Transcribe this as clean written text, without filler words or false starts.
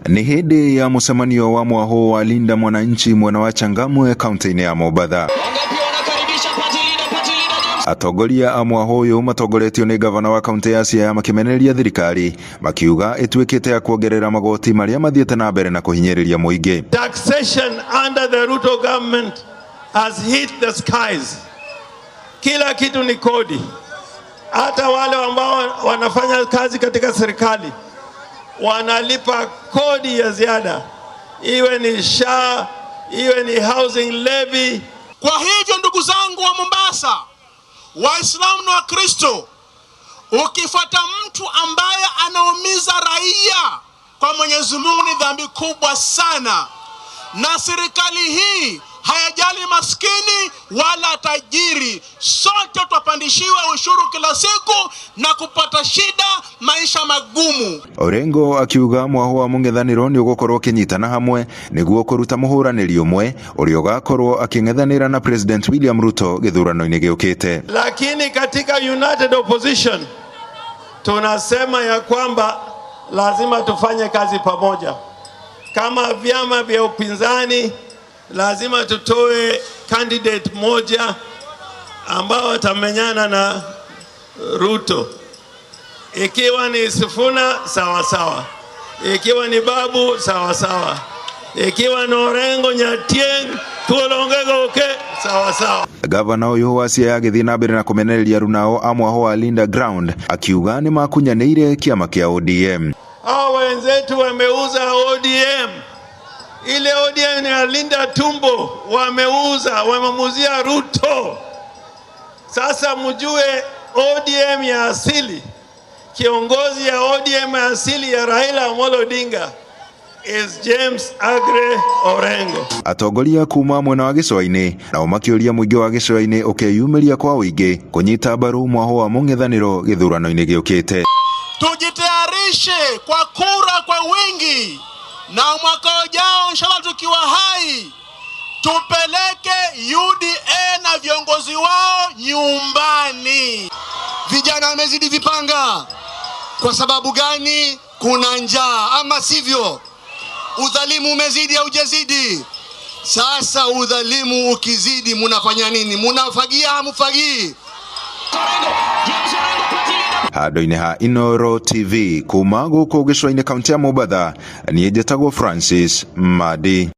Ni hindi ya musemanio wa mwaho wa Linda Mwananchi mwena wa Changamwe kaunti ya Mombasa. Atongoria a mwaho uyu matongoretio ni gavana wa kaunti ya Siaya makimenereria thirikari makiuga itwikite ya kuongerera magoti maria mathiete na mbere na kuhinyiriria muingi. Taxation under the Ruto government has hit the skies. Kila kitu ni kodi. Hata wale ambao wanafanya kazi katika serikali wanalipa kodi ya ziada, iwe ni SHA, iwe ni housing levy. Kwa hivyo ndugu zangu wa Mombasa, Waislamu na Wakristo, ukifuata mtu ambaye anaumiza raia, kwa Mwenyezi Mungu ni dhambi kubwa sana. Na serikali hii hayajali maskini wala tajiri, sote tupandishiwe ushuru kila siku na kupata shida, maisha magumu. Orengo akiuga mwaho wa mung'ethaniro ni ugukorwo kinyitana hamwe niguo kuruta muhuraniri umwe uria ugakorwo aking'ethanira na President William Ruto githurano-ini giukite. Lakini katika United Opposition tunasema ya kwamba lazima tufanye kazi pamoja. Kama vyama vya upinzani lazima tutoe candidate moja ambao atamenyana na Ruto. Ikiwa ni Sifuna sawa sawa, ikiwa ni Babu sawa sawa, ikiwa ni Orengo Nyatieng tuolongego sawa sawa. Gavana uyu wa Siaya agithii na mbere na kumenereria runao amwaho wa Linda Ground akiuga ni makunyanĩire kiama kia ODM. Hao wenzetu wameuza ODM. Ile ODM ya Linda Tumbo wamemuzia Ruto. Sasa mjue ODM ya asili, kiongozi ya ODM ya asili ya Raila Amolo Odinga is James Agre Orengo. Atongoria kuma mwena wa gicua-ini nao makiuria muingi wa gicua-ini ukeyumiria kwa uingi kunyita mbaru mwaho wa mung'ethaniro githurano-ini giukite. Tujitayarishe kwa kura kwa wingi, na mwaka ujao inshallah tukiwa hai tupeleke UDA na viongozi wao nyumbani. Vijana wamezidi vipanga. Kwa sababu gani? Kuna njaa, ama sivyo? Udhalimu umezidi au hujazidi? Sasa udhalimu ukizidi munafanya nini? Munafagia hamufagii? Handu-ini ha Inooro TV kuma guku gicua-ini kaunti ya Mombasa, nie njĩtagwo Francis Madi.